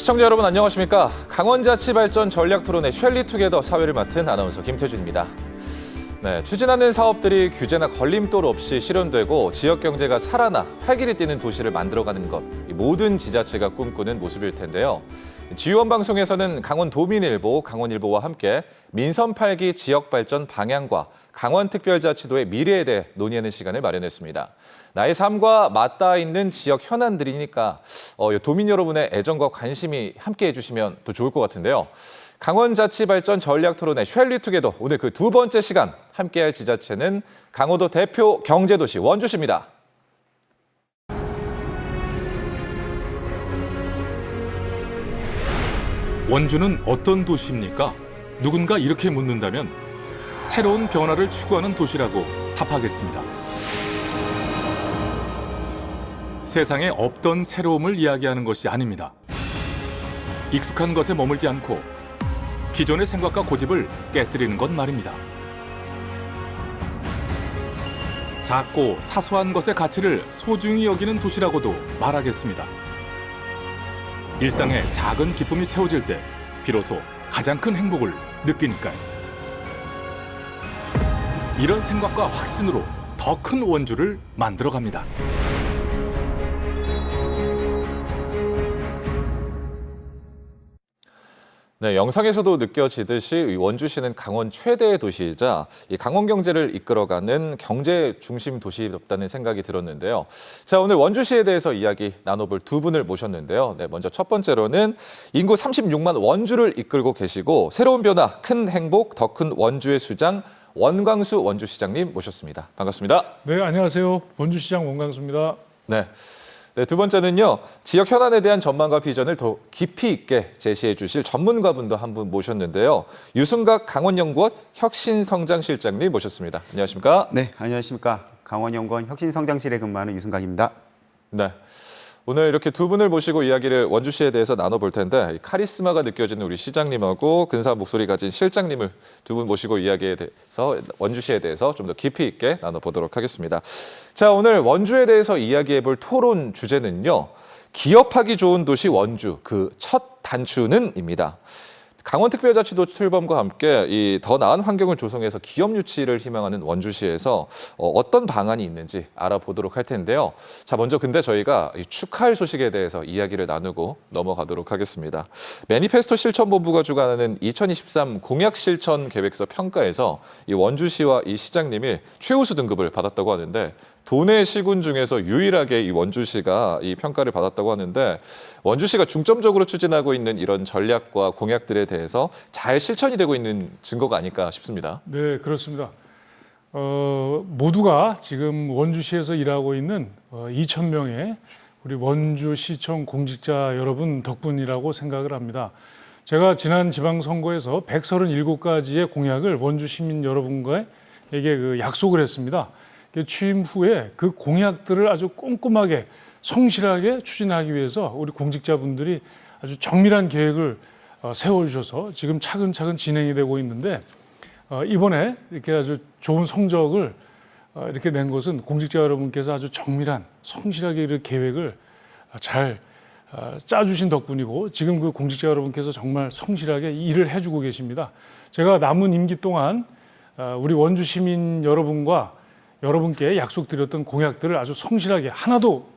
시청자 여러분 안녕하십니까? 강원자치발전 전략토론회 쉘리투게더 사회를 맡은 아나운서 김태준입니다. 네, 추진하는 사업들이 규제나 걸림돌 없이 실현되고 지역 경제가 살아나 활기를 띠는 도시를 만들어가는 것, 모든 지자체가 꿈꾸는 모습일 텐데요. 지유원 방송에서는 강원도민일보, 강원일보와 함께 민선 8기 지역발전 방향과 강원특별자치도의 미래에 대해 논의하는 시간을 마련했습니다. 나의 삶과 맞닿아 있는 지역 현안들이니까 도민 여러분의 애정과 관심이 함께 해주시면 더 좋을 것 같은데요. 강원자치발전 전략토론회 쉘리투게더 오늘 그 두 번째 시간 함께할 지자체는 강원도 대표 경제도시 원주시입니다. 원주는 어떤 도시입니까? 누군가 이렇게 묻는다면 새로운 변화를 추구하는 도시라고 답하겠습니다. 세상에 없던 새로움을 이야기하는 것이 아닙니다. 익숙한 것에 머물지 않고 기존의 생각과 고집을 깨뜨리는 것 말입니다. 작고 사소한 것의 가치를 소중히 여기는 도시라고도 말하겠습니다. 일상에 작은 기쁨이 채워질 때 비로소 가장 큰 행복을 느끼니까요. 이런 생각과 확신으로 더 큰 원주를 만들어갑니다. 네, 영상에서도 느껴지듯이 원주시는 강원 최대의 도시이자 이 강원 경제를 이끌어가는 경제 중심 도시였다는 생각이 들었는데요. 자, 오늘 원주시에 대해서 이야기 나눠볼 두 분을 모셨는데요. 네, 먼저 첫 번째로는 인구 36만 원주를 이끌고 계시고 새로운 변화, 큰 행복, 더 큰 원주의 수장 원광수 원주시장님 모셨습니다. 반갑습니다. 네, 안녕하세요. 원주시장 원광수입니다. 네. 네, 두 번째는요. 지역 현안에 대한 전망과 비전을 더 깊이 있게 제시해 주실 전문가분도 한 분 모셨는데요. 유승각 강원연구원 혁신성장실장님 모셨습니다. 안녕하십니까? 네, 안녕하십니까. 강원연구원 혁신성장실에 근무하는 유승각입니다. 네. 오늘 이렇게 두 분을 모시고 이야기를 원주시에 대해서 나눠볼 텐데 카리스마가 느껴지는 우리 시장님하고 근사한 목소리 가진 실장님을 두 분 모시고 이야기에 대해서 원주시에 대해서 좀 더 깊이 있게 나눠보도록 하겠습니다. 자, 오늘 원주에 대해서 이야기해볼 토론 주제는요. 기업하기 좋은 도시 원주, 그 첫 단추는입니다. 강원특별자치도 출범과 함께 이 더 나은 환경을 조성해서 기업 유치를 희망하는 원주시에서 어떤 방안이 있는지 알아보도록 할 텐데요. 자, 먼저 근데 저희가 축하할 소식에 대해서 이야기를 나누고 넘어가도록 하겠습니다. 매니페스토 실천본부가 주관하는 2023 공약실천계획서 평가에서 이 원주시와 이 시장님이 최우수 등급을 받았다고 하는데 도내 시군 중에서 유일하게 이 원주시가 이 평가를 받았다고 하는데 원주시가 중점적으로 추진하고 있는 이런 전략과 공약들에 대해서 잘 실천이 되고 있는 증거가 아닐까 싶습니다. 네, 그렇습니다. 모두가 지금 원주시에서 일하고 있는 2,000명의 우리 원주시청 공직자 여러분 덕분이라고 생각을 합니다. 제가 지난 지방선거에서 137가지의 공약을 원주 시민 여러분과에게 약속을 했습니다. 취임 후에 그 공약들을 아주 꼼꼼하게 성실하게 추진하기 위해서 우리 공직자분들이 아주 정밀한 계획을 세워주셔서 지금 차근차근 진행이 되고 있는데 이번에 이렇게 아주 좋은 성적을 이렇게 낸 것은 공직자 여러분께서 아주 정밀한 성실하게 이렇게 계획을 잘 짜주신 덕분이고 지금 그 공직자 여러분께서 정말 성실하게 일을 해주고 계십니다. 제가 남은 임기 동안 우리 원주 시민 여러분께 약속드렸던 공약들을 아주 성실하게 하나도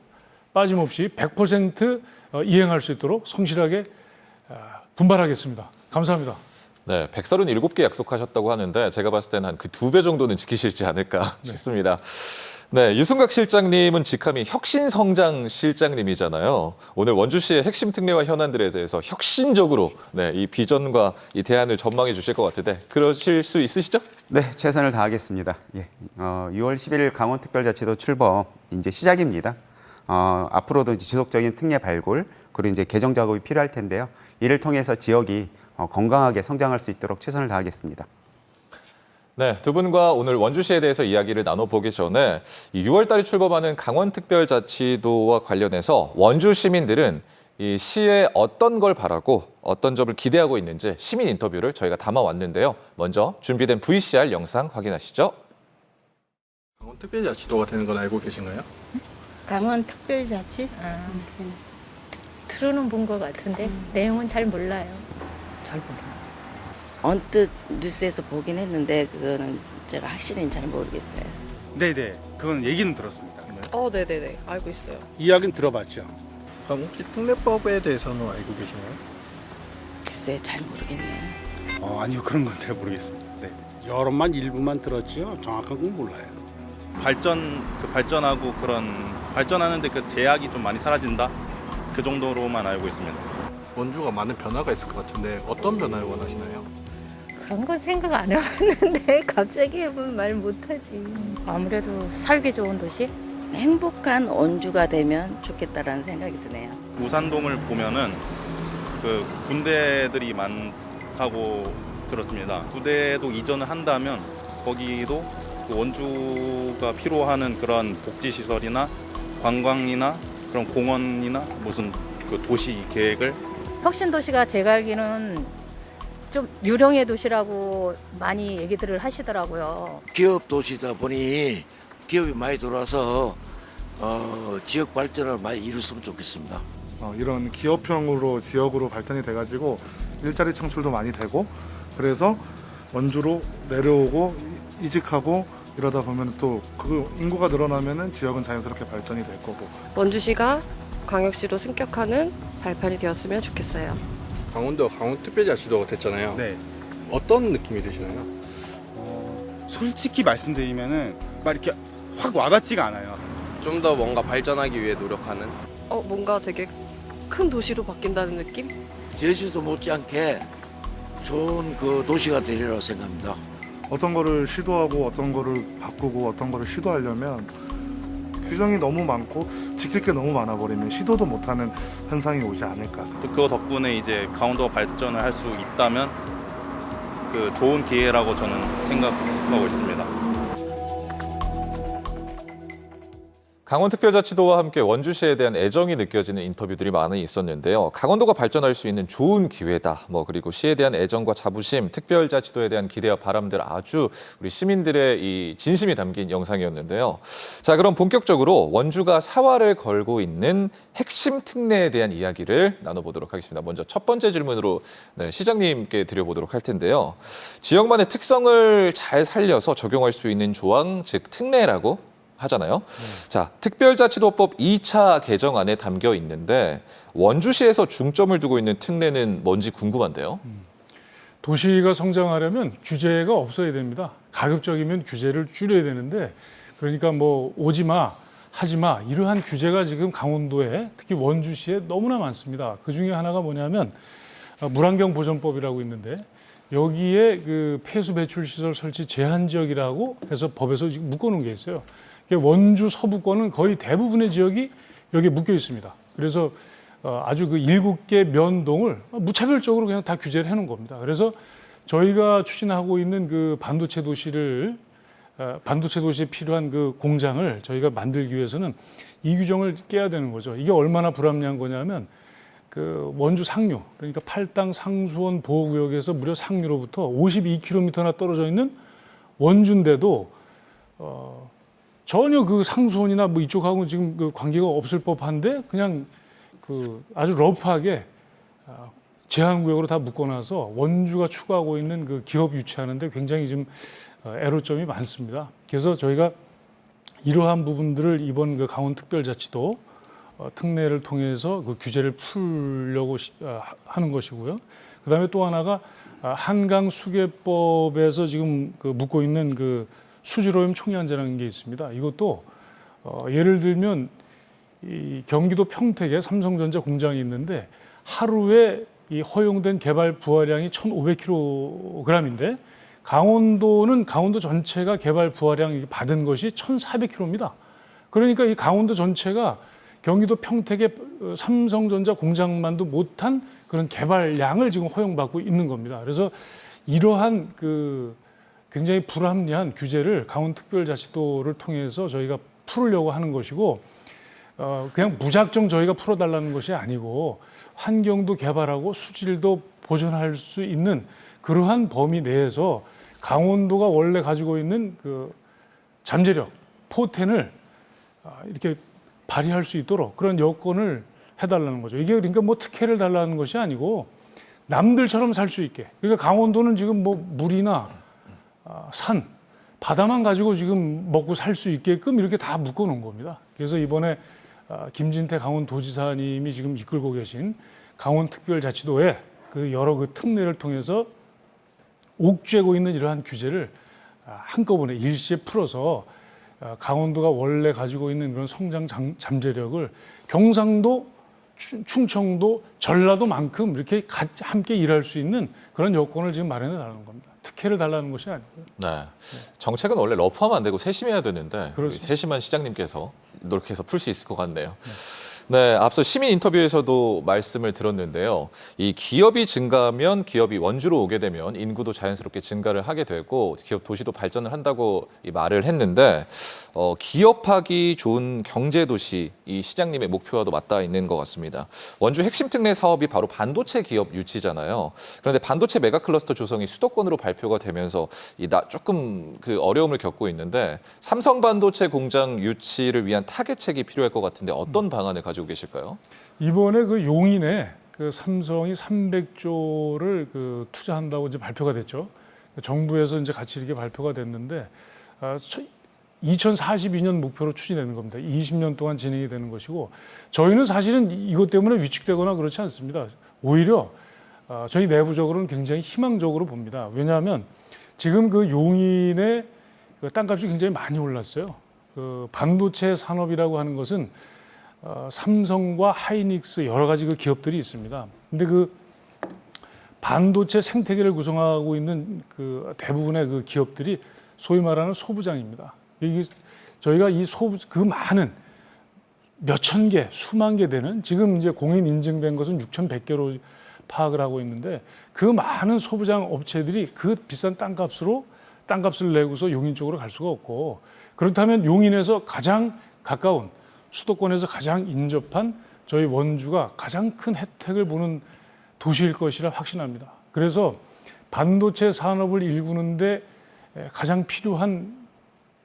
빠짐없이 100% 이행할 수 있도록 성실하게 분발하겠습니다. 감사합니다. 네, 137개 약속하셨다고 하는데 제가 봤을 때는 한 그 2배 정도는 지키실지 않을까 싶습니다. 네, 유승각 실장님은 직함이 혁신성장실장님이잖아요. 오늘 원주시의 핵심 특례와 현안들에 대해서 혁신적으로 이 비전과 이 대안을 전망해 주실 것 같은데 그러실 수 있으시죠? 네, 최선을 다하겠습니다. 6월 11일 강원특별자치도 출범 이제 시작입니다. 앞으로도 이제 지속적인 특례 발굴 그리고 이제 개정 작업이 필요할 텐데요. 이를 통해서 지역이 건강하게 성장할 수 있도록 최선을 다하겠습니다. 네, 두 분과 오늘 원주시에 대해서 이야기를 나눠보기 전에 6월 달에 출범하는 강원특별자치도와 관련해서 원주 시민들은 이 시에 어떤 걸 바라고 어떤 점을 기대하고 있는지 시민 인터뷰를 저희가 담아왔는데요. 먼저 준비된 VCR 영상 확인하시죠. 강원특별자치도가 되는 건 알고 계신가요? 강원특별자치? 들어는 본 것 같은데 내용은 잘 몰라요. 잘 몰라요. 언뜻 뉴스에서 보긴 했는데 그거는 제가 확실히는 잘 모르겠어요. 네네, 그건 얘기는 들었습니다. 네네네. 알고 있어요. 이야기는 들어봤죠. 그럼 혹시 특례법에 대해서는 알고 계시나요? 글쎄 잘 모르겠네요. 아니요, 그런 건 잘 모르겠습니다. 네. 여론만 일부만 들었죠. 정확한 건 몰라요. 발전하고 그런 발전하는데 그 제약이 좀 많이 사라진다. 그 정도로만 알고 있습니다. 원주가 많은 변화가 있을 것 같은데 어떤 변화를 원하시나요? 그런 건 생각 안 해봤는데 갑자기 해보면 말 못하지. 아무래도 살기 좋은 도시? 행복한 원주가 되면 좋겠다라는 생각이 드네요. 우산동을 보면은 그 군대들이 많다고 들었습니다. 부대도 이전을 한다면 거기도 그 원주가 필요하는 그런 복지 시설이나 관광이나 그런 공원이나 무슨 그 도시 계획을 혁신 도시가 제가 알기는 좀 유령의 도시라고 많이 얘기들을 하시더라고요. 기업 도시다 보니 기업이 많이 들어와서 지역 발전을 많이 이뤘으면 좋겠습니다. 이런 기업형으로 지역으로 발전이 돼가지고 일자리 창출도 많이 되고 그래서 원주로 내려오고 이직하고 이러다 보면 또 그 인구가 늘어나면은 지역은 자연스럽게 발전이 될 거고. 원주시가 광역시로 승격하는 발판이 되었으면 좋겠어요. 강원도가 강원특별자치도가 됐잖아요. 네. 어떤 느낌이 드시나요? 솔직히 말씀드리면은 막 이렇게 확 와닿지가 않아요. 좀 더 뭔가 발전하기 위해 노력하는 뭔가 되게 큰 도시로 바뀐다는 느낌? 제주도 못지않게 좋은 그 도시가 되리라고 생각합니다. 어떤 거를 시도하고 어떤 거를 바꾸고 어떤 거를 시도하려면 규정이 너무 많고 지킬 게 너무 많아 버리면 시도도 못하는 현상이 오지 않을까. 또 그거 덕분에 이제 강원도가 발전을 할 수 있다면 그 좋은 기회라고 저는 생각하고 있습니다. 강원특별자치도와 함께 원주시에 대한 애정이 느껴지는 인터뷰들이 많이 있었는데요. 강원도가 발전할 수 있는 좋은 기회다. 그리고 시에 대한 애정과 자부심, 특별자치도에 대한 기대와 바람들 아주 우리 시민들의 이 진심이 담긴 영상이었는데요. 자, 그럼 본격적으로 원주가 사활을 걸고 있는 핵심 특례에 대한 이야기를 나눠보도록 하겠습니다. 먼저 첫 번째 질문으로 시장님께 드려보도록 할 텐데요. 지역만의 특성을 잘 살려서 적용할 수 있는 조항, 즉 특례라고 하잖아요. 자, 특별자치도법 2차 개정안에 담겨 있는데 원주시에서 중점을 두고 있는 특례는 뭔지 궁금한데요. 도시가 성장하려면 규제가 없어야 됩니다. 가급적이면 규제를 줄여야 되는데 그러니까 오지 마, 하지 마 이러한 규제가 지금 강원도에 특히 원주시에 너무나 많습니다. 그 중에 하나가 뭐냐면 물환경 보전법이라고 있는데 여기에 그 폐수 배출 시설 설치 제한 지역이라고 해서 법에서 지금 묶어놓은 게 있어요. 원주 서부권은 거의 대부분의 지역이 여기에 묶여 있습니다. 그래서 아주 그 7개 면동을 무차별적으로 그냥 다 규제를 해놓은 겁니다. 그래서 저희가 추진하고 있는 그 반도체 도시에 필요한 그 공장을 저희가 만들기 위해서는 이 규정을 깨야 되는 거죠. 이게 얼마나 불합리한 거냐면 그 원주 상류, 그러니까 팔당 상수원 보호구역에서 무려 상류로부터 52km나 떨어져 있는 원주인데도 전혀 그 상수원이나 이쪽하고 지금 그 관계가 없을 법한데 그냥 그 아주 러프하게 제한구역으로 다 묶어놔서 원주가 추구하고 있는 그 기업 유치하는데 굉장히 지금 애로점이 많습니다. 그래서 저희가 이러한 부분들을 이번 그 강원특별자치도 특례를 통해서 그 규제를 풀려고 하는 것이고요. 그다음에 또 하나가 한강수계법에서 지금 그 묻고 있는 그 수질오염 총량제라는 게 있습니다. 이것도 예를 들면 이 경기도 평택에 삼성전자 공장이 있는데 하루에 이 허용된 개발 부하량이 1,500kg인데 강원도 전체가 개발 부하량 받은 것이 1,400kg입니다. 그러니까 이 강원도 전체가 경기도 평택의 삼성전자 공장만도 못한 그런 개발량을 지금 허용받고 있는 겁니다. 그래서 이러한 그 굉장히 불합리한 규제를 강원특별자치도를 통해서 저희가 풀으려고 하는 것이고 그냥 무작정 저희가 풀어달라는 것이 아니고 환경도 개발하고 수질도 보존할 수 있는 그러한 범위 내에서 강원도가 원래 가지고 있는 그 잠재력, 포텐을 이렇게 발휘할 수 있도록 그런 여건을 해달라는 거죠. 이게 그러니까 뭐 특혜를 달라는 것이 아니고 남들처럼 살 수 있게. 그러니까 강원도는 지금 뭐 물이나 산, 바다만 가지고 지금 먹고 살 수 있게끔 이렇게 다 묶어놓은 겁니다. 그래서 이번에 김진태 강원도지사님이 지금 이끌고 계신 강원특별자치도에 그 여러 그 특례를 통해서 옥죄고 있는 이러한 규제를 한꺼번에 일시에 풀어서 강원도가 원래 가지고 있는 그런 성장 잠재력을 경상도, 충청도, 전라도만큼 이렇게 함께 일할 수 있는 그런 여건을 지금 마련해 달라는 겁니다. 특혜를 달라는 것이 아니고요. 네. 정책은 원래 러프하면 안 되고 세심해야 되는데 그렇습니다. 세심한 시장님께서 노력해서 풀 수 있을 것 같네요. 네, 앞서 시민 인터뷰에서도 말씀을 들었는데요. 이 기업이 증가하면 기업이 원주로 오게 되면 인구도 자연스럽게 증가를 하게 되고 기업 도시도 발전을 한다고 이 말을 했는데 기업하기 좋은 경제 도시 이 시장님의 목표와도 맞닿아 있는 것 같습니다. 원주 핵심 특례 사업이 바로 반도체 기업 유치잖아요. 그런데 반도체 메가 클러스터 조성이 수도권으로 발표가 되면서 조금 그 어려움을 겪고 있는데 삼성 반도체 공장 유치를 위한 타겟책이 필요할 것 같은데 어떤 방안을 가지고 계실까요? 이번에 그 용인에 그 삼성이 300조를 그 투자한다고 이제 발표가 됐죠. 정부에서 이제 같이 이렇게 발표가 됐는데 2042년 목표로 추진되는 겁니다. 20년 동안 진행이 되는 것이고 저희는 사실은 이것 때문에 위축되거나 그렇지 않습니다. 오히려 저희 내부적으로는 굉장히 희망적으로 봅니다. 왜냐하면 지금 그 용인의 그 땅값이 굉장히 많이 올랐어요. 그 반도체 산업이라고 하는 것은 삼성과 하이닉스 여러 가지 그 기업들이 있습니다. 근데 그 반도체 생태계를 구성하고 있는 그 대부분의 그 기업들이 소위 말하는 소부장입니다. 저희가 이 그 많은 몇천 개, 수만 개 되는 지금 이제 공인 인증된 것은 6,100개로 파악을 하고 있는데 그 많은 소부장 업체들이 그 비싼 땅값을 내고서 용인 쪽으로 갈 수가 없고 그렇다면 용인에서 가장 가까운 수도권에서 가장 인접한 저희 원주가 가장 큰 혜택을 보는 도시일 것이라 확신합니다. 그래서 반도체 산업을 일구는데 가장 필요한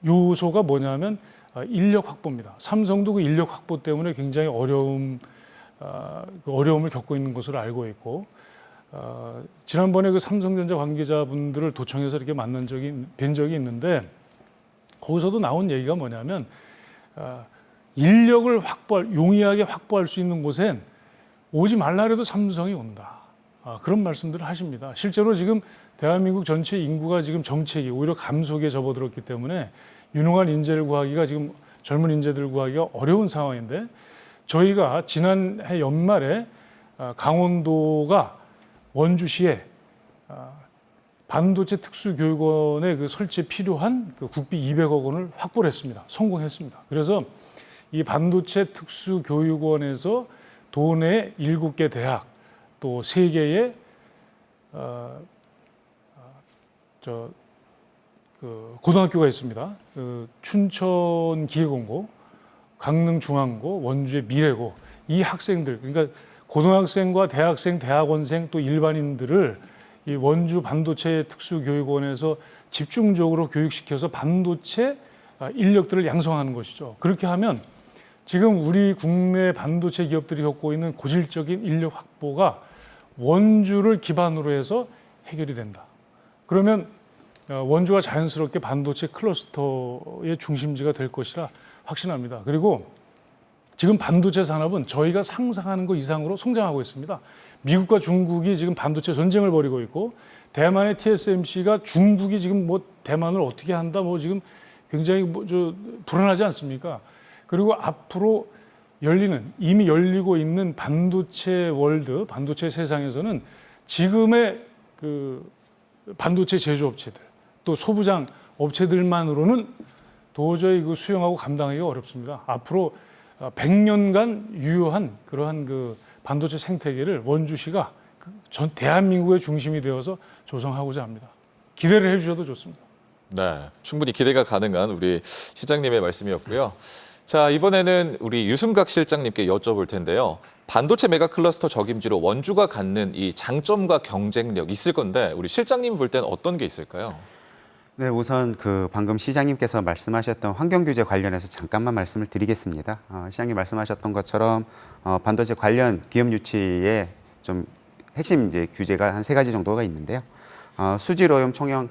요소가 뭐냐면 인력 확보입니다. 삼성도 그 인력 확보 때문에 굉장히 어려움을 겪고 있는 것으로 알고 있고 지난번에 그 삼성전자 관계자분들을 도청해서 이렇게 뵌 적이 있는데 거기서도 나온 얘기가 뭐냐면 인력을 용이하게 확보할 수 있는 곳엔 오지 말라 해도 삼성이 온다. 그런 말씀들을 하십니다. 실제로 지금 대한민국 전체 인구가 지금 정책이 오히려 감속에 접어들었기 때문에 유능한 인재를 구하기가 지금 젊은 인재들을 구하기가 어려운 상황인데 저희가 지난해 연말에 강원도가 원주시에 반도체 특수교육원의 그 설치에 필요한 그 국비 200억 원을 확보를 했습니다. 성공했습니다. 그래서 이 반도체 특수교육원에서 도내 7개 대학 또 3개의 고등학교가 있습니다. 춘천기계공고, 강릉중앙고, 원주의 미래고 이 학생들 그러니까 고등학생과 대학생, 대학원생 또 일반인들을 이 원주 반도체 특수교육원에서 집중적으로 교육시켜서 반도체 인력들을 양성하는 것이죠. 그렇게 하면 지금 우리 국내 반도체 기업들이 겪고 있는 고질적인 인력 확보가 원주를 기반으로 해서 해결이 된다. 그러면 원주가 자연스럽게 반도체 클러스터의 중심지가 될 것이라 확신합니다. 그리고 지금 반도체 산업은 저희가 상상하는 것 이상으로 성장하고 있습니다. 미국과 중국이 지금 반도체 전쟁을 벌이고 있고 대만의 TSMC가 중국이 지금 뭐 대만을 어떻게 한다 뭐 지금 굉장히 불안하지 않습니까? 그리고 앞으로 이미 열리고 있는 반도체 월드, 반도체 세상에서는 지금의 그 반도체 제조업체들 또 소부장 업체들만으로는 도저히 그 수용하고 감당하기가 어렵습니다. 앞으로 100년간 유효한 그러한 그 반도체 생태계를 원주시가 전 대한민국의 중심이 되어서 조성하고자 합니다. 기대를 해주셔도 좋습니다. 네, 충분히 기대가 가능한 우리 시장님의 말씀이었고요. 자, 이번에는 우리 유승각 실장님께 여쭤볼 텐데요. 반도체 메가 클러스터 적임지로 원주가 갖는 이 장점과 경쟁력 있을 건데 우리 실장님 볼 때는 어떤 게 있을까요? 네, 우선 방금 시장님께서 말씀하셨던 환경 규제 관련해서 잠깐만 말씀을 드리겠습니다. 시장님 말씀하셨던 것처럼 반도체 관련 기업 유치에 좀 핵심 이제 규제가 한 3가지 정도가 있는데요. 수질 오염 총량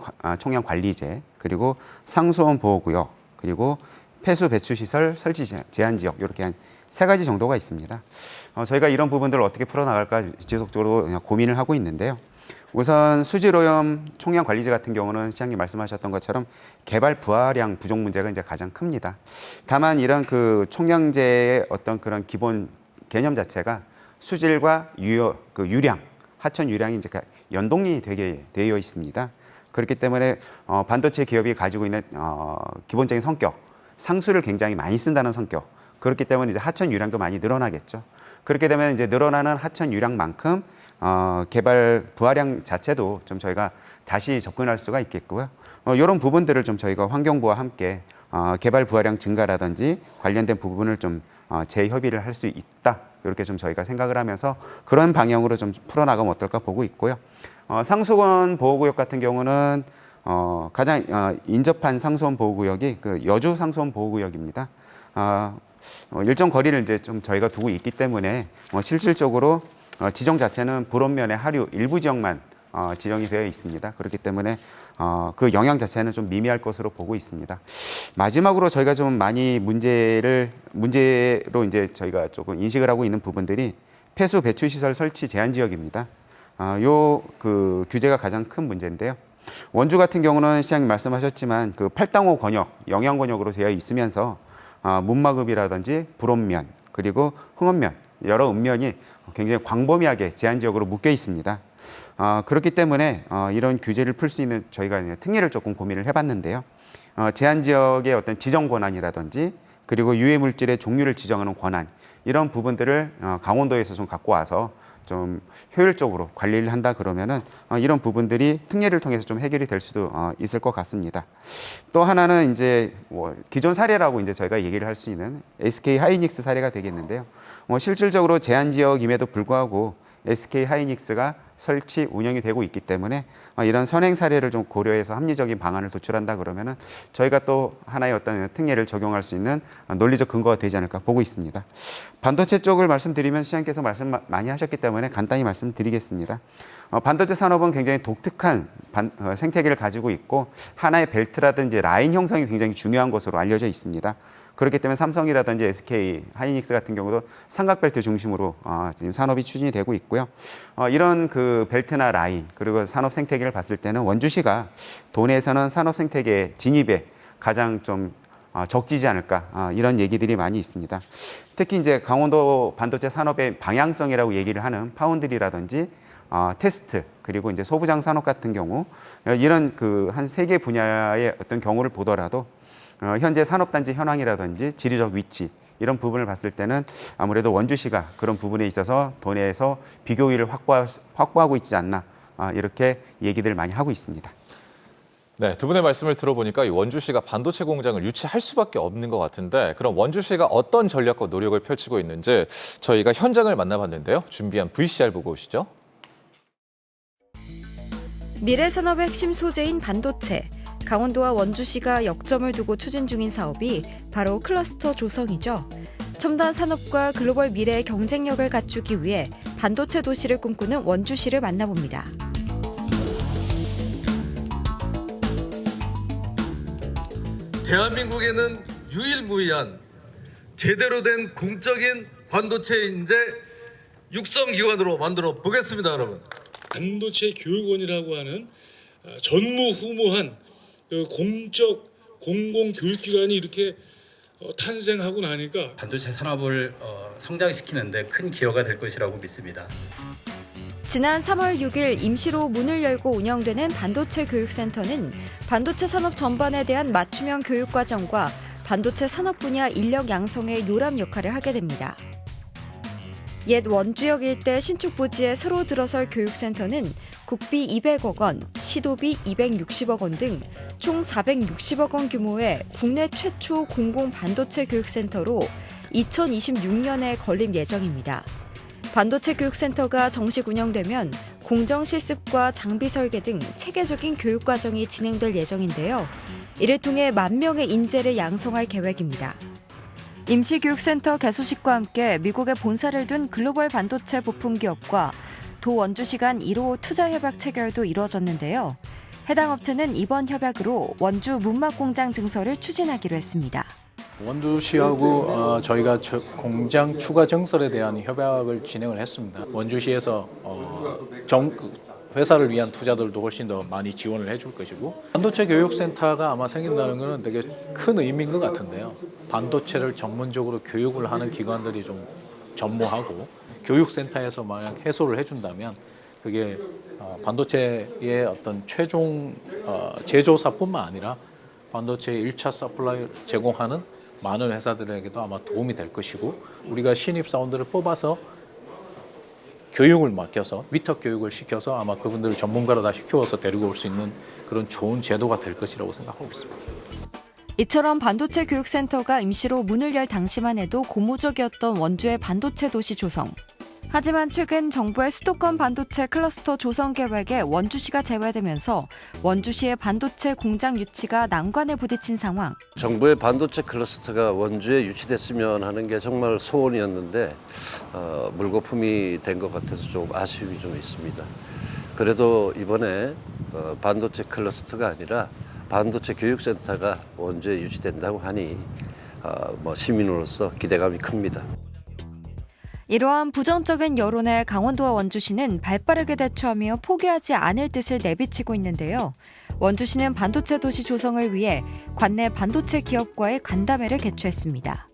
관리제, 그리고 상수원 보호구역, 그리고 폐수 배출 시설 설치 제한 지역, 이렇게 한 3가지 정도가 있습니다. 저희가 이런 부분들을 어떻게 풀어나갈까 지속적으로 고민을 하고 있는데요. 우선 수질오염 총량 관리제 같은 경우는 시장님 말씀하셨던 것처럼 개발 부하량 부족 문제가 이제 가장 큽니다. 다만 이런 총량제의 어떤 그런 기본 개념 자체가 수질과 유량, 하천 유량이 이제 연동이 되게 되어 있습니다. 그렇기 때문에 반도체 기업이 가지고 있는 기본적인 성격, 상수를 굉장히 많이 쓴다는 성격, 그렇기 때문에 이제 하천 유량도 많이 늘어나겠죠. 그렇게 되면 이제 늘어나는 하천 유량만큼 개발 부하량 자체도 좀 저희가 다시 접근할 수가 있겠고요. 이런 부분들을 좀 저희가 환경부와 함께 개발 부하량 증가라든지 관련된 부분을 좀 재협의를 할 수 있다. 이렇게 좀 저희가 생각을 하면서 그런 방향으로 좀 풀어나가면 어떨까 보고 있고요. 상수원 보호구역 같은 경우는 가장 인접한 상수원 보호구역이 여주 상수원 보호구역입니다. 일정 거리를 이제 좀 저희가 두고 있기 때문에 실질적으로 지정 자체는 불온면의 하류 일부 지역만 지정이 되어 있습니다. 그렇기 때문에 그 영향 자체는 좀 미미할 것으로 보고 있습니다. 마지막으로 저희가 좀 많이 문제로 이제 저희가 조금 인식을 하고 있는 부분들이 폐수 배출 시설 설치 제한 지역입니다. 요 규제가 가장 큰 문제인데요. 원주 같은 경우는 시장님 말씀하셨지만 8당호 권역, 영양 권역으로 되어 있으면서 문마급이라든지 불온면, 그리고 흥원면, 여러 읍면이 굉장히 광범위하게 제한 지역으로 묶여 있습니다. 그렇기 때문에 이런 규제를 풀 수 있는 저희가 특례를 조금 고민을 해봤는데요. 제한 지역의 어떤 지정 권한이라든지, 그리고 유해 물질의 종류를 지정하는 권한, 이런 부분들을 강원도에서 좀 갖고 와서 좀 효율적으로 관리를 한다 그러면은 이런 부분들이 특례를 통해서 좀 해결이 될 수도 있을 것 같습니다. 또 하나는 이제 기존 사례라고 이제 저희가 얘기를 할 수 있는 SK 하이닉스 사례가 되겠는데요. 실질적으로 제한 지역임에도 불구하고 SK 하이닉스가 설치 운영이 되고 있기 때문에 이런 선행 사례를 좀 고려해서 합리적인 방안을 도출한다 그러면은 저희가 또 하나의 어떤 특례를 적용할 수 있는 논리적 근거가 되지 않을까 보고 있습니다. 반도체 쪽을 말씀드리면 시장님께서 말씀 많이 하셨기 때문에 간단히 말씀드리겠습니다. 반도체 산업은 굉장히 독특한 생태계를 가지고 있고 하나의 벨트라든지 라인 형성이 굉장히 중요한 것으로 알려져 있습니다. 그렇기 때문에 삼성이라든지 SK 하이닉스 같은 경우도 삼각벨트 중심으로 지금 산업이 추진이 되고 있고요. 이런 벨트나 라인, 그리고 산업 생태계를 봤을 때는 원주시가 도내에서는 산업 생태계 진입에 가장 좀 적지지 않을까, 이런 얘기들이 많이 있습니다. 특히 이제 강원도 반도체 산업의 방향성이라고 얘기를 하는 파운드리라든지 테스트, 그리고 이제 소부장 산업 같은 경우, 이런 한 3개 분야의 어떤 경우를 보더라도 현재 산업단지 현황이라든지 지리적 위치, 이런 부분을 봤을 때는 아무래도 원주시가 그런 부분에 있어서 도내에서 비교율을 확보하고 있지 않나, 이렇게 얘기들 많이 하고 있습니다. 네, 두 분의 말씀을 들어보니까 이 원주시가 반도체 공장을 유치할 수밖에 없는 것 같은데, 그럼 원주시가 어떤 전략과 노력을 펼치고 있는지 저희가 현장을 만나봤는데요. 준비한 VCR 보고 오시죠. 미래 산업의 핵심 소재인 반도체. 강원도와 원주시가 역점을 두고 추진 중인 사업이 바로 클러스터 조성이죠. 첨단 산업과 글로벌 미래의 경쟁력을 갖추기 위해 반도체 도시를 꿈꾸는 원주시를 만나봅니다. 대한민국에는 유일무이한 제대로 된 공적인 반도체 인재 육성기관으로 만들어 보겠습니다, 여러분. 반도체 교육원이라고 하는 전무후무한 공적 공공교육기관이 이렇게 탄생하고 나니까 반도체 산업을 성장시키는 데 큰 기여가 될 것이라고 믿습니다. 지난 3월 6일 임시로 문을 열고 운영되는 반도체 교육센터는 반도체 산업 전반에 대한 맞춤형 교육과정과 반도체 산업 분야 인력 양성의 요람 역할을 하게 됩니다. 옛 원주역 일대 신축 부지에 새로 들어설 교육센터는 국비 200억 원, 시도비 260억 원 등 총 460억 원 규모의 국내 최초 공공 반도체 교육센터로 2026년에 건립 예정입니다. 반도체 교육센터가 정식 운영되면 공정 실습과 장비 설계 등 체계적인 교육 과정이 진행될 예정인데요. 이를 통해 10,000명의 인재를 양성할 계획입니다. 임시교육센터 개소식과 함께 미국에 본사를 둔 글로벌 반도체 부품 기업과 도 원주시 간 1호 투자 협약 체결도 이루어졌는데요. 해당 업체는 이번 협약으로 원주 문막 공장 증설을 추진하기로 했습니다. 원주시하고 저희가 공장 추가 증설에 대한 협약을 진행을 했습니다. 원주시에서 회사를 위한 투자들도 훨씬 더 많이 지원을 해줄 것이고, 반도체 교육센터가 아마 생긴다는 것은 되게 큰 의미인 것 같은데요. 반도체를 전문적으로 교육을 하는 기관들이 좀 전무하고 교육센터에서 만약 해소를 해준다면 그게 반도체의 어떤 최종 제조사뿐만 아니라 반도체 1차 서플라이 제공하는 많은 회사들에게도 아마 도움이 될 것이고, 우리가 신입 사원들을 뽑아서 교육을 맡겨서 위탁 교육을 시켜서 아마 그분들을 전문가로 다시 키워서 데리고 올 수 있는 그런 좋은 제도가 될 것이라고 생각하고 있습니다. 이처럼 반도체 교육센터가 임시로 문을 열 당시만 해도 고무적이었던 원주의 반도체 도시 조성. 하지만 최근 정부의 수도권 반도체 클러스터 조성 계획에 원주시가 제외되면서 원주시의 반도체 공장 유치가 난관에 부딪힌 상황. 정부의 반도체 클러스터가 원주에 유치됐으면 하는 게 정말 소원이었는데 물거품이 된 것 같아서 좀 아쉬움이 좀 있습니다. 그래도 이번에 반도체 클러스터가 아니라 반도체 교육센터가 원주에 유치된다고 하니 시민으로서 기대감이 큽니다. 이러한 부정적인 여론에 강원도와 원주시는 발빠르게 대처하며 포기하지 않을 뜻을 내비치고 있는데요. 원주시는 반도체 도시 조성을 위해 관내 반도체 기업과의 간담회를 개최했습니다.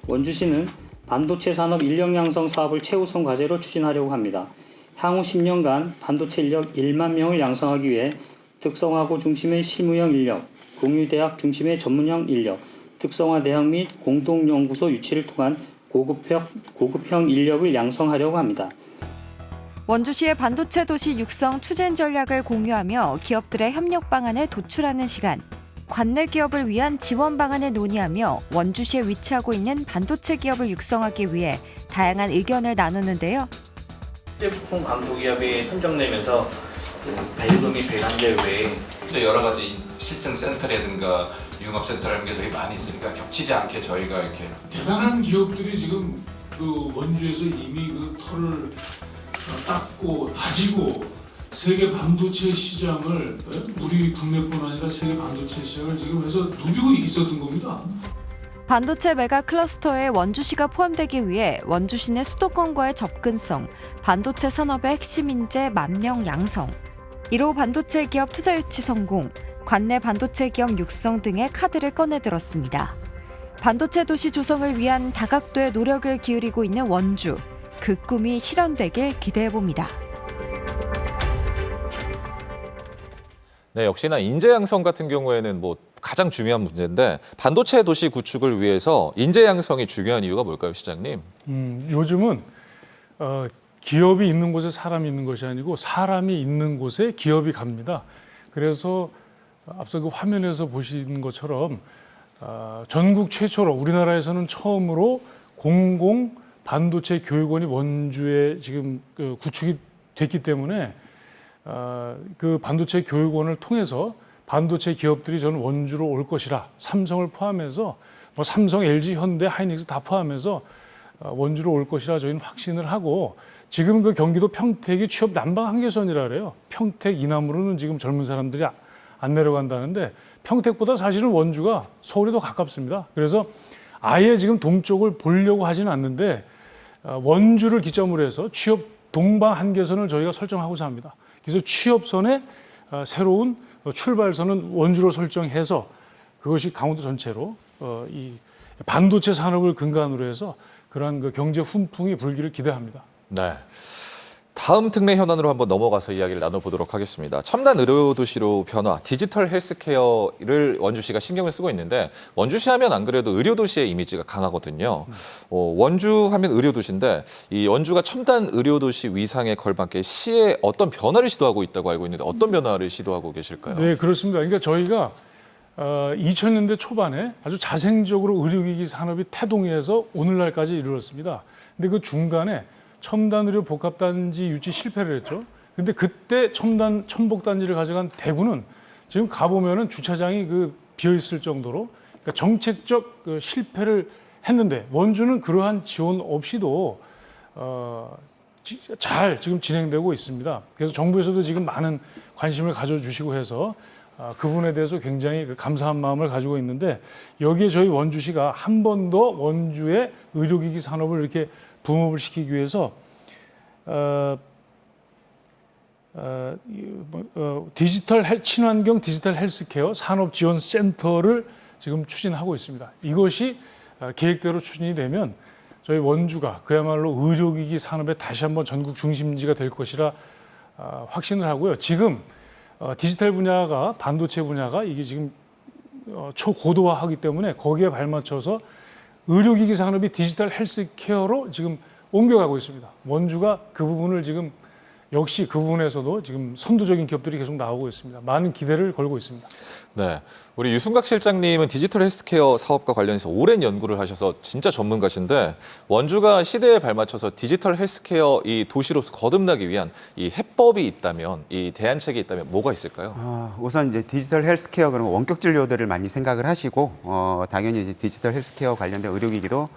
원주시는 반도체 산업 인력 양성 사업을 최우선 과제로 추진하려고 합니다. 향후 10년간 반도체 인력 1만 명을 양성하기 위해 특성화고 중심의 심의형 인력, 공유대학 중심의 전문형 인력, 특성화 대학 및 공동연구소 유치를 통한 고급형 인력을 양성하려고 합니다. 원주시의 반도체 도시 육성 추진 전략을 공유하며 기업들의 협력 방안을 도출하는 시간. 관내 기업을 위한 지원 방안을 논의하며 원주시에 위치하고 있는 반도체 기업을 육성하기 위해 다양한 의견을 나누는데요. 부품 감독기업이 선정되면서 배금이 배관될 외에 여러 가지 실증 센터라든가 융합센터라는 게 저희 많이 있으니까 겹치지 않게 저희가 이렇게 대단한 기업들이 지금 그 원주에서 이미 그 털을 닦고 다지고 세계 반도체 시장을, 우리 국내뿐 아니라 세계 반도체 시장을 지금 해서 누비고 있었던 겁니다. 반도체 메가 클러스터에 원주시가 포함되기 위해 원주시는 수도권과의 접근성, 반도체 산업의 핵심 인재 10,000명 양성, 1호 반도체 기업 투자 유치 성공, 관내 반도체 기업 육성 등의 카드를 꺼내들었습니다. 반도체 도시 조성을 위한 다각도의 노력을 기울이고 있는 원주, 그 꿈이 실현되길 기대해봅니다. 네, 역시나 인재 양성 같은 경우에는 가장 중요한 문제인데 반도체 도시 구축을 위해서 인재 양성이 중요한 이유가 뭘까요, 시장님? 요즘은 기업이 있는 곳에 사람이 있는 것이 아니고 사람이 있는 곳에 기업이 갑니다. 그래서 앞서 그 화면에서 보시는 것처럼 전국 최초로 우리나라에서는 처음으로 공공 반도체 교육원이 원주에 지금 구축이 됐기 때문에 그 반도체 교육원을 통해서 반도체 기업들이 저는 원주로 올 것이라, 삼성을 포함해서 삼성, LG, 현대, 하이닉스 다 포함해서 원주로 올 것이라 저희는 확신을 하고, 지금 그 경기도 평택이 취업 난방 한계선이라 그래요. 평택 이남으로는 지금 젊은 사람들이 안 내려간다는데 평택보다 사실은 원주가 서울에 더 가깝습니다. 그래서 아예 지금 동쪽을 보려고 하지는 않는데 원주를 기점으로 해서 취업 동방 한계선을 저희가 설정하고자 합니다. 그래서 취업선의 새로운 출발선은 원주로 설정해서 그것이 강원도 전체로 이 반도체 산업을 근간으로 해서 그러한 그 경제 훈풍이 불기를 기대합니다. 네. 다음 특례 현안으로 한번 넘어가서 이야기를 나눠보도록 하겠습니다. 첨단 의료 도시로 변화, 디지털 헬스케어를 원주시가 신경을 쓰고 있는데, 원주시 하면 안 그래도 의료 도시의 이미지가 강하거든요. 원주 하면 의료 도시인데 이 원주가 첨단 의료 도시 위상에 걸맞게 시에 어떤 변화를 시도하고 있다고 알고 있는데 어떤 변화를 시도하고 계실까요? 네, 그렇습니다. 그러니까 저희가 2000년대 초반에 아주 자생적으로 의료기기 산업이 태동해서 오늘날까지 이르렀습니다. 근데 그 중간에 첨단 의료 복합단지 유치 실패를 했죠. 근데 그때 첨복단지를 가져간 대구는 지금 가보면은 주차장이 비어 있을 정도로 그러니까 정책적 실패를 했는데 원주는 그러한 지원 없이도 잘 지금 진행되고 있습니다. 그래서 정부에서도 지금 많은 관심을 가져주시고 해서 그 부분에 대해서 굉장히 감사한 마음을 가지고 있는데 여기에 저희 원주시가 한 번 더 원주의 의료기기 산업을 이렇게 붐업을 시키기 위해서 친환경 디지털 헬스케어 산업지원센터를 지금 추진하고 있습니다. 이것이 계획대로 추진이 되면 저희 원주가 그야말로 의료기기 산업의 다시 한번 전국 중심지가 될 것이라 확신을 하고요. 지금 디지털 분야가 반도체 분야가 이게 지금 초고도화하기 때문에 거기에 발맞춰서 의료기기 산업이 디지털 헬스케어로 지금 옮겨가고 있습니다. 원주가 그 부분을 지금 역시 그 부분에서도 지금 선두적인 기업들이 계속 나오고 있습니다. 많은 기대를 걸고 있습니다. 네, 우리 유순각 실장님은 디지털 헬스케어 사업과 관련해서 오랜 연구를 하셔서 진짜 전문가신데 원주가 시대에 발맞춰서 디지털 헬스케어 이 도시로서 거듭나기 위한 이 해법이 있다면, 이 대안책이 있다면 뭐가 있을까요? 우선 이제 디지털 헬스케어 그러면 원격 진료들을 많이 생각을 하시고 당연히 이제 디지털 헬스케어 관련된 의료기기도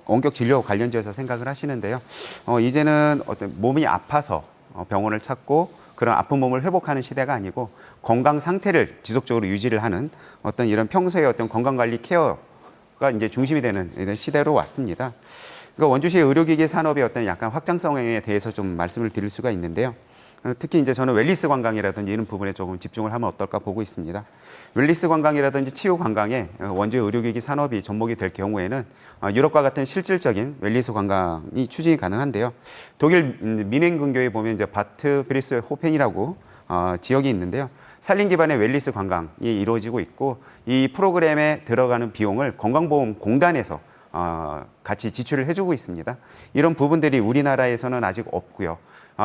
원격 진료 관련지어서 생각을 하시는데요. 이제는 어떤 몸이 아파서 병원을 찾고 그런 아픈 몸을 회복하는 시대가 아니고 건강 상태를 지속적으로 유지를 하는 어떤 이런 평소의 어떤 건강관리 케어가 이제 중심이 되는 이런 시대로 왔습니다. 그러니까 원주시의 의료기기 산업의 어떤 약간 확장성에 대해서 좀 말씀을 드릴 수가 있는데요. 특히 이제 저는 웰니스 관광이라든지 이런 부분에 조금 집중을 하면 어떨까 보고 있습니다. 웰니스 관광이라든지 치유 관광에 원주의 의료기기 산업이 접목이 될 경우에는 유럽과 같은 실질적인 웰니스 관광이 추진이 가능한데요. 독일 미넨 근교에 보면 이제 바트 브리스 호펜이라고 지역이 있는데요. 산림 기반의 웰니스 관광이 이루어지고 있고 이 프로그램에 들어가는 비용을 건강보험공단에서 같이 지출을 해주고 있습니다. 이런 부분들이 우리나라에서는 아직 없고요.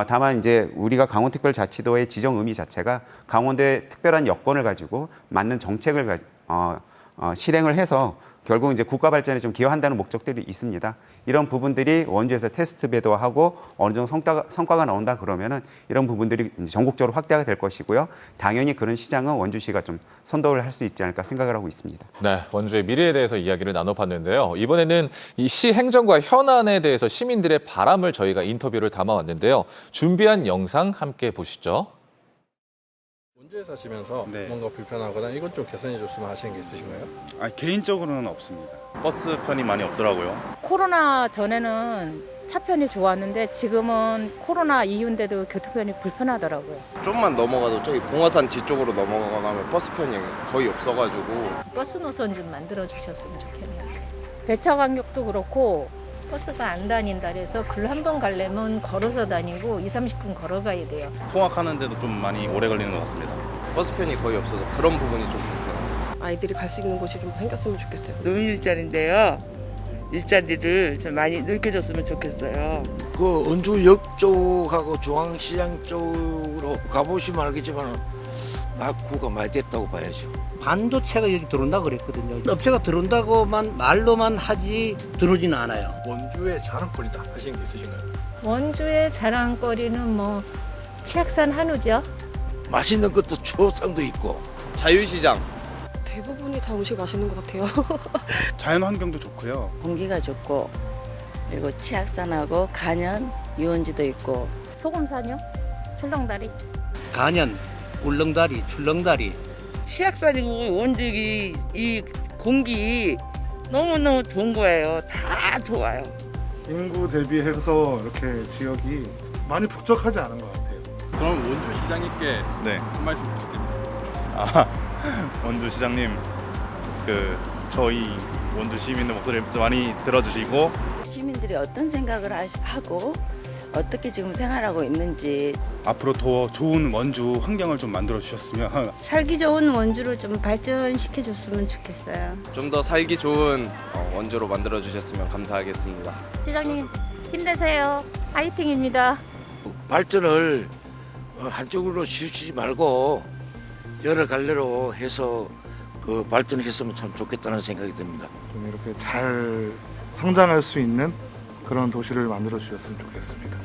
다만 이제 우리가 강원특별자치도의 지정 의미 자체가 강원도의 특별한 여건을 가지고 맞는 정책을 실행을 해서 결국 이제 국가 발전에 좀 기여한다는 목적들이 있습니다. 이런 부분들이 원주에서 테스트 배도하고 어느 정도 성과가 나온다 그러면은 이런 부분들이 이제 전국적으로 확대가 될 것이고요. 당연히 그런 시장은 원주시가 좀 선도를 할 수 있지 않을까 생각을 하고 있습니다. 네, 원주의 미래에 대해서 이야기를 나눠봤는데요. 이번에는 이 시 행정과 현안에 대해서 시민들의 바람을 저희가 인터뷰를 담아왔는데요. 준비한 영상 함께 보시죠. 원주에 사시면서 뭔가 불편하거나 이건 좀 개선해줬으면 하시는 게 있으신가요? 개인적으로는 없습니다. 버스 편이 많이 없더라고요. 코로나 전에는 차편이 좋았는데 지금은 코로나 이후인데도 교통편이 불편하더라고요. 좀만 넘어가도 저기 봉화산 뒤쪽으로 넘어가거나 하면 버스편이 거의 없어가지고 버스 노선 좀 만들어 주셨으면 좋겠네요. 배차 간격도 그렇고 버스가 안 다닌다 그래서 글 한 번 가려면 걸어서 다니고 20-30분 걸어가야 돼요. 통학하는데도 좀 많이 오래 걸리는 것 같습니다. 버스편이 거의 없어서 그런 부분이 좀 불편해요. 아이들이 갈 수 있는 곳이 좀 생겼으면 좋겠어요. 노인 일자리인데요. 일자리를 좀 많이 넓혀줬으면 좋겠어요. 그 원주역 쪽하고 중앙시장 쪽으로 가보시면 알겠지만 낙후가 많이 됐다고 봐야죠. 반도체가 여기 들어온다 그랬거든요. 업체가 들어온다고만 말로만 하지 들어오지는 않아요. 원주의 자랑거리다 하시는 게 있으신가요? 원주의 자랑거리는 뭐 치악산 한우죠. 맛있는 것도 추어탕도 있고 자유시장. 대부분이 다 음식 맛있는 것 같아요. 자연 환경도 좋고요. 공기가 좋고 그리고 치악산하고 간현, 유원지도 있고 소금산이요? 출렁다리. 간현, 울렁다리, 출렁다리. 치악산이고 원주기 이 공기 너무너무 좋은 거예요. 다 좋아요. 인구 대비해서 이렇게 지역이 많이 북적하지 않은 것 같아요. 그럼 원주 시장님께 한 말씀 부탁드립니다. 원주 시장님, 저희 원주 시민의 목소리를 좀 많이 들어주시고 시민들이 어떤 생각을 하고 어떻게 지금 생활하고 있는지 앞으로 더 좋은 원주 환경을 좀 만들어 주셨으면 살기 좋은 원주를 좀 발전시켜 줬으면 좋겠어요. 좀 더 살기 좋은 원주로 만들어 주셨으면 감사하겠습니다. 시장님 힘내세요. 화이팅입니다. 발전을 한쪽으로 치우치지 말고 여러 갈래로 해서 그 발전했으면 참 좋겠다는 생각이 듭니다. 좀 이렇게 잘 성장할 수 있는 그런 도시를 만들어 주셨으면 좋겠습니다.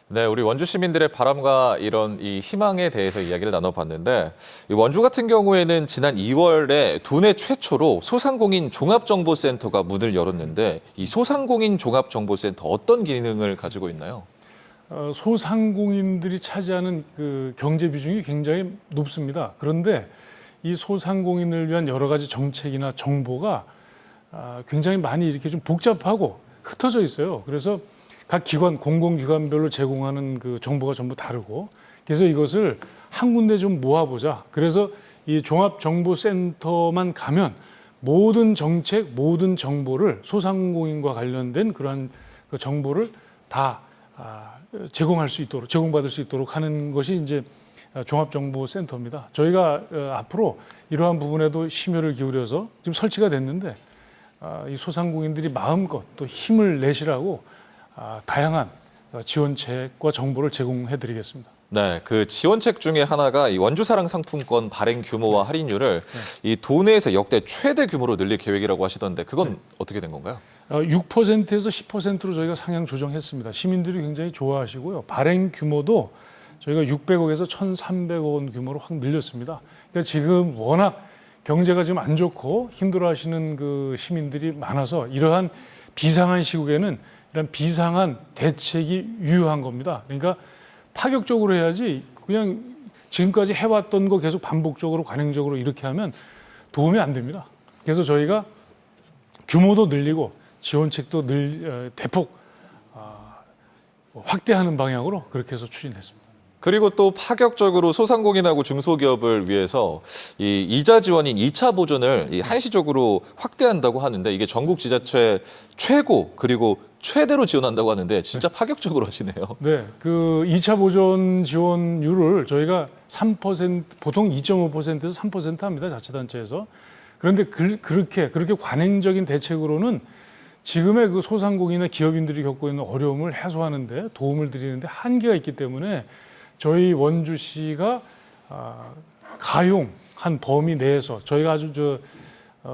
네, 우리 원주 시민들의 바람과 이런 이 희망에 대해서 이야기를 나눠봤는데, 이 원주 같은 경우에는 지난 2월에 도내 최초로 소상공인 종합정보센터가 문을 열었는데, 이 소상공인 종합정보센터 어떤 기능을 가지고 있나요? 소상공인들이 차지하는 그 경제 비중이 굉장히 높습니다. 그런데 이 소상공인을 위한 여러 가지 정책이나 정보가 굉장히 많이 이렇게 좀 복잡하고 흩어져 있어요. 그래서 각 기관, 공공기관별로 제공하는 그 정보가 전부 다르고, 그래서 이것을 한 군데 좀 모아보자. 그래서 이 종합정보센터만 가면 모든 정책, 모든 정보를 소상공인과 관련된 그러한 그 정보를 다 제공할 수 있도록, 제공받을 수 있도록 하는 것이 이제 종합정보센터입니다. 저희가 앞으로 이러한 부분에도 심혈을 기울여서 지금 설치가 됐는데, 이 소상공인들이 마음껏 또 힘을 내시라고 다양한 지원책과 정보를 제공해 드리겠습니다. 네, 그 지원책 중에 하나가 이 원주사랑 상품권 발행 규모와 할인율을 이 도내에서 역대 최대 규모로 늘릴 계획이라고 하시던데, 그건 어떻게 된 건가요? 6%에서 10%로 저희가 상향 조정했습니다. 시민들이 굉장히 좋아하시고요. 발행 규모도 저희가 600억에서 1,300억 원 규모로 확 늘렸습니다. 그러니까 지금 워낙 경제가 지금 안 좋고 힘들어하시는 그 시민들이 많아서 이러한 비상한 시국에는 이런 비상한 대책이 유효한 겁니다. 그러니까 파격적으로 해야지 그냥 지금까지 해왔던 거 계속 반복적으로 관행적으로 이렇게 하면 도움이 안 됩니다. 그래서 저희가 규모도 늘리고 지원책도 대폭 확대하는 방향으로 그렇게 해서 추진했습니다. 그리고 또 파격적으로 소상공인하고 중소기업을 위해서 이 이자 지원인 2차 보전을 한시적으로 확대한다고 하는데, 이게 전국 지자체 최고 그리고 최대로 지원한다고 하는데 진짜 파격적으로 하시네요. 네, 그 2차 보전 지원율을 저희가 3%, 보통 2.5%에서 3% 합니다, 자치단체에서. 그런데 그렇게 관행적인 대책으로는 지금의 그 소상공인이나 기업인들이 겪고 있는 어려움을 해소하는데 도움을 드리는데 한계가 있기 때문에 저희 원주시가 가용한 범위 내에서 저희가 아주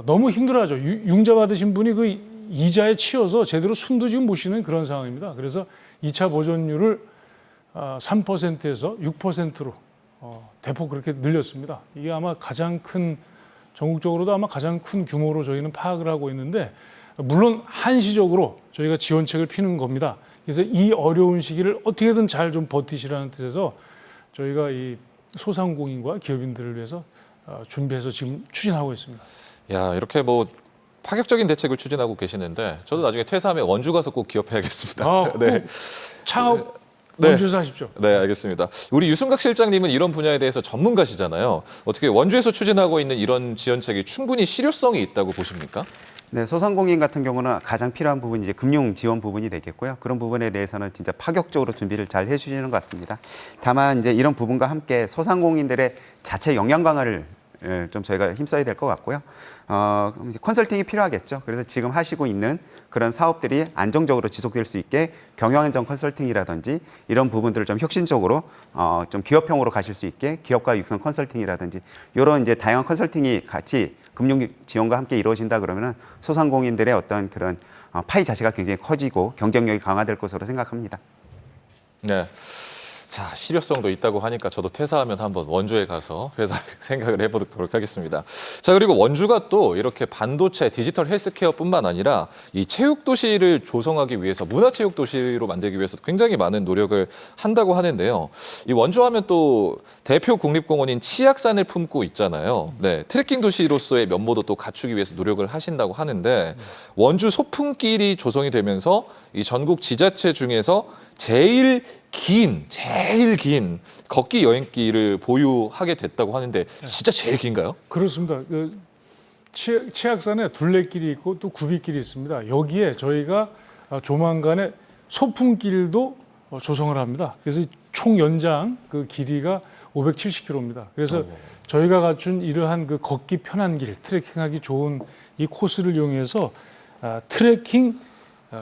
너무 힘들어하죠. 융자 받으신 분이 그 이자에 치여서 제대로 숨도 지금 못 쉬는 그런 상황입니다. 그래서 2차 보전율을 3%에서 6%로 대폭 그렇게 늘렸습니다. 이게 아마 전국적으로도 아마 가장 큰 규모로 저희는 파악을 하고 있는데, 물론 한시적으로 저희가 지원책을 피는 겁니다. 그래서 이 어려운 시기를 어떻게든 잘 좀 버티시라는 뜻에서 저희가 이 소상공인과 기업인들을 위해서 준비해서 지금 추진하고 있습니다. 야, 이렇게 뭐 파격적인 대책을 추진하고 계시는데 저도 나중에 퇴사하면 원주 가서 꼭 기업해야겠습니다. 네. 창업 원주에서 하십시오. 네, 알겠습니다. 우리 유승각 실장님은 이런 분야에 대해서 전문가시잖아요. 어떻게 원주에서 추진하고 있는 이런 지원책이 충분히 실효성이 있다고 보십니까? 네, 소상공인 같은 경우는 가장 필요한 부분이 이제 금융 지원 부분이 되겠고요. 그런 부분에 대해서는 진짜 파격적으로 준비를 잘 해주시는 것 같습니다. 다만 이제 이런 부분과 함께 소상공인들의 자체 역량 강화를 좀 저희가 힘써야 될 것 같고요. 컨설팅이 필요하겠죠. 그래서 지금 하시고 있는 그런 사업들이 안정적으로 지속될 수 있게 경영안정 컨설팅이라든지 이런 부분들을 좀 혁신적으로 좀 기업형으로 가실 수 있게 기업가 육성 컨설팅이라든지 이런 이제 다양한 컨설팅이 같이 금융 지원과 함께 이루어진다 그러면은 소상공인들의 어떤 그런 파이 자체가 굉장히 커지고 경쟁력이 강화될 것으로 생각합니다. 네. 자, 실효성도 있다고 하니까 저도 퇴사하면 한번 원주에 가서 회사 생각을 해보도록 하겠습니다. 자, 그리고 원주가 또 이렇게 반도체, 디지털 헬스케어뿐만 아니라 이 체육도시를 조성하기 위해서 문화체육도시로 만들기 위해서 굉장히 많은 노력을 한다고 하는데요. 이 원주 하면 또 대표 국립공원인 치악산을 품고 있잖아요. 네, 트레킹 도시로서의 면모도 또 갖추기 위해서 노력을 하신다고 하는데, 원주 소풍길이 조성이 되면서 이 전국 지자체 중에서 제일 긴 걷기 여행길을 보유하게 됐다고 하는데 진짜 제일 긴가요? 그렇습니다. 치악산에 둘레길이 있고 또 구비길이 있습니다. 여기에 저희가 조만간에 소풍길도 조성을 합니다. 그래서 총 연장 그 길이가 570km입니다. 그래서 저희가 갖춘 이러한 그 걷기 편한 길, 트레킹하기 좋은 이 코스를 이용해서 트레킹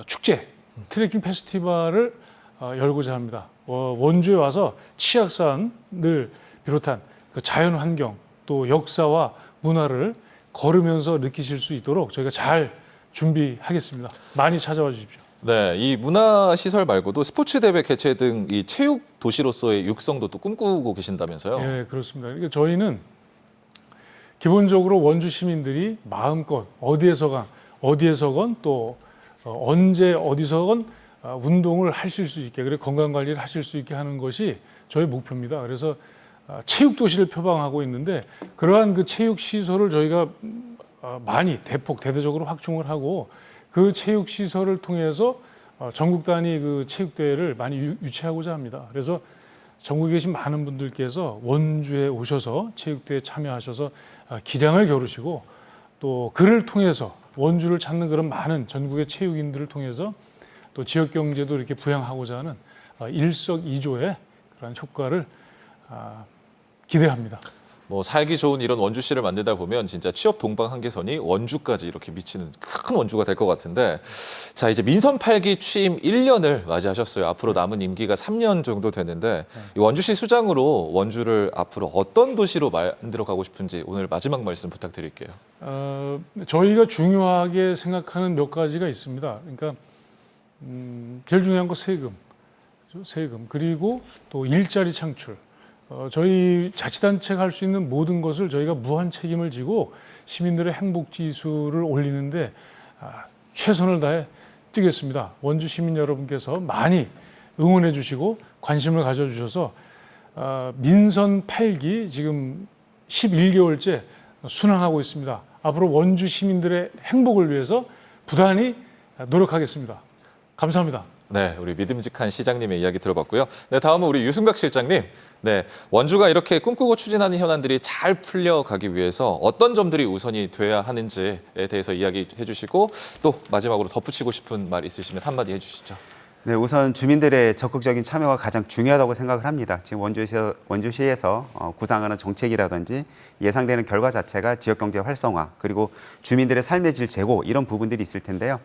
축제, 트레킹 페스티벌을 열고자 합니다. 원주에 와서 치악산을 비롯한 그 자연 환경 또 역사와 문화를 걸으면서 느끼실 수 있도록 저희가 잘 준비하겠습니다. 많이 찾아와 주십시오. 네, 이 문화시설 말고도 스포츠 대회 개최 등 이 체육 도시로서의 육성도 또 꿈꾸고 계신다면서요? 네, 그렇습니다. 그러니까 저희는 기본적으로 원주 시민들이 마음껏 어디에서건 또 언제 어디서건 운동을 하실 수 있게, 그리고 건강 관리를 하실 수 있게 하는 것이 저희 목표입니다. 그래서 체육 도시를 표방하고 있는데 그러한 그 체육 시설을 저희가 많이 대대적으로 확충을 하고 그 체육 시설을 통해서 전국 단위 그 체육 대회를 많이 유치하고자 합니다. 그래서 전국에 계신 많은 분들께서 원주에 오셔서 체육대회에 참여하셔서 기량을 겨루시고 또 그를 통해서 원주를 찾는 그런 많은 전국의 체육인들을 통해서 또 지역 경제도 이렇게 부양하고자 하는 일석이조의 그런 효과를 기대합니다. 뭐 살기 좋은 이런 원주시를 만들다 보면 진짜 취업 동방 한계선이 원주까지 이렇게 미치는 큰 원주가 될 것 같은데, 자 이제 민선 8기 취임 1년을 맞이하셨어요. 앞으로 남은 임기가 3년 정도 되는데 이 원주시 수장으로 원주를 앞으로 어떤 도시로 만들어 가고 싶은지 오늘 마지막 말씀 부탁드릴게요. 저희가 중요하게 생각하는 몇 가지가 있습니다. 그러니까 제일 중요한 거 세금 그리고 또 일자리 창출. 저희 자치단체가 할 수 있는 모든 것을 저희가 무한 책임을 지고 시민들의 행복 지수를 올리는데 최선을 다해 뛰겠습니다. 원주 시민 여러분께서 많이 응원해 주시고 관심을 가져주셔서 민선 8기 지금 11개월째 순항하고 있습니다. 앞으로 원주 시민들의 행복을 위해서 부단히 노력하겠습니다. 감사합니다. 네, 우리 믿음직한 시장님의 이야기 들어봤고요. 네, 다음은 우리 유승각 실장님. 네, 원주가 이렇게 꿈꾸고 추진하는 현안들이 잘 풀려가기 위해서 어떤 점들이 우선이 돼야 하는지에 대해서 이야기해 주시고 또 마지막으로 덧붙이고 싶은 말 있으시면 한마디 해주시죠. 네, 우선 주민들의 적극적인 참여가 가장 중요하다고 생각을 합니다. 지금 원주시에서 구상하는 정책이라든지 예상되는 결과 자체가 지역경제 활성화 그리고 주민들의 삶의 질 제고 이런 부분들이 있을 텐데요.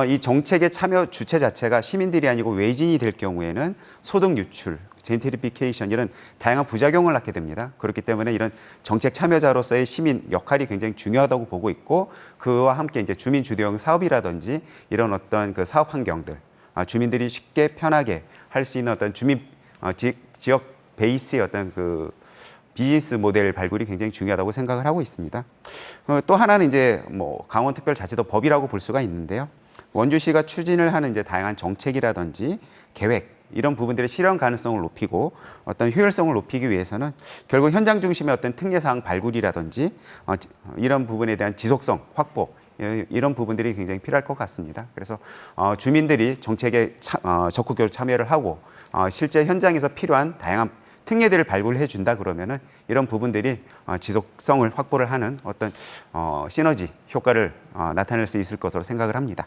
이 정책의 참여 주체 자체가 시민들이 아니고 외진이 될 경우에는 소득 유출, 젠트리피케이션 이런 다양한 부작용을 낳게 됩니다. 그렇기 때문에 이런 정책 참여자로서의 시민 역할이 굉장히 중요하다고 보고 있고 그와 함께 이제 주민 주도형 사업이라든지 이런 어떤 그 사업 환경들, 주민들이 쉽게 편하게 할 수 있는 어떤 지역 베이스의 어떤 그 비즈니스 모델 발굴이 굉장히 중요하다고 생각을 하고 있습니다. 또 하나는 이제 뭐 강원특별자치도 법이라고 볼 수가 있는데요. 원주시가 추진을 하는 이제 다양한 정책이라든지 계획 이런 부분들의 실현 가능성을 높이고 어떤 효율성을 높이기 위해서는 결국 현장 중심의 어떤 특례사항 발굴이라든지 이런 부분에 대한 지속성 확보 이런 부분들이 굉장히 필요할 것 같습니다. 그래서 주민들이 정책에 적극적으로 참여를 하고 실제 현장에서 필요한 다양한 특례들을 발굴해 준다 그러면은 이런 부분들이 지속성을 확보를 하는 어떤 시너지 효과를 나타낼 수 있을 것으로 생각을 합니다.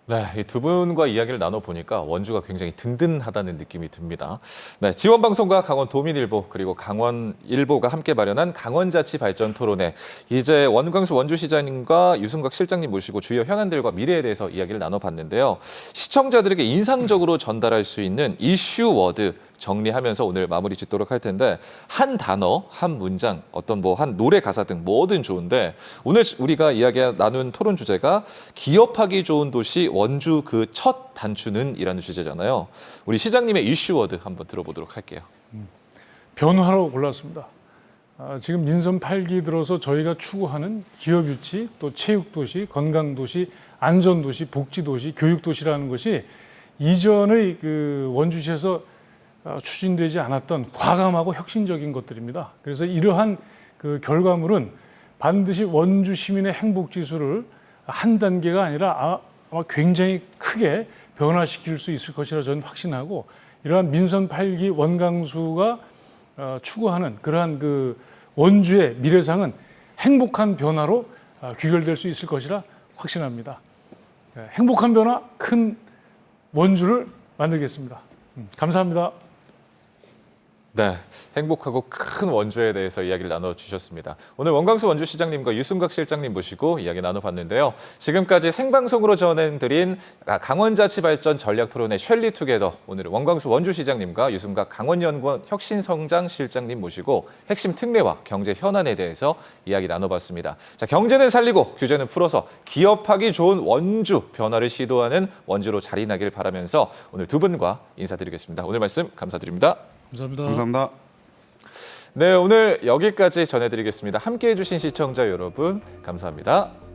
네, 이 두 분과 이야기를 나눠보니까 원주가 굉장히 든든하다는 느낌이 듭니다. 네, 지원방송과 강원도민일보 그리고 강원일보가 함께 마련한 강원자치 발전 토론회. 이제 원광수 원주시장님과 유승각 실장님 모시고 주요 현안들과 미래에 대해서 이야기를 나눠봤는데요. 시청자들에게 인상적으로 전달할 수 있는 이슈 워드 정리하면서 오늘 마무리 짓도록 할 텐데 한 단어, 한 문장, 어떤 뭐 한 노래 가사 등 뭐든 좋은데 오늘 우리가 이야기 나눈 토론 주제가 기업하기 좋은 도시 원주 그 첫 단추는 이라는 주제잖아요. 우리 시장님의 이슈워드 한번 들어보도록 할게요. 변화로 골랐습니다. 지금 민선 8기 들어서 저희가 추구하는 기업 유치, 또 체육도시, 건강도시, 안전도시, 복지도시, 교육도시라는 것이 이전의 그 원주시에서 추진되지 않았던 과감하고 혁신적인 것들입니다. 그래서 이러한 그 결과물은 반드시 원주 시민의 행복 지수를 한 단계가 아니라 아마 굉장히 크게 변화시킬 수 있을 것이라 저는 확신하고 이러한 민선 8기 원광수가 추구하는 그러한 그 원주의 미래상은 행복한 변화로 귀결될 수 있을 것이라 확신합니다. 행복한 변화, 큰 원주를 만들겠습니다. 감사합니다. 네, 행복하고 큰 원주에 대해서 이야기를 나눠주셨습니다. 오늘 원광수 원주시장님과 유승각 실장님 모시고 이야기 나눠봤는데요. 지금까지 생방송으로 전해드린 강원자치발전 전략토론회 셜리투게더, 오늘은 원광수 원주시장님과 유승각 강원연구원 혁신성장실장님 모시고 핵심 특례와 경제 현안에 대해서 이야기 나눠봤습니다. 자, 경제는 살리고 규제는 풀어서 기업하기 좋은 원주, 변화를 시도하는 원주로 자리나길 바라면서 오늘 두 분과 인사드리겠습니다. 오늘 말씀 감사드립니다. 감사합니다. 감사합니다. 네, 오늘 여기까지 전해드리겠습니다. 함께해 주신 시청자 여러분 감사합니다.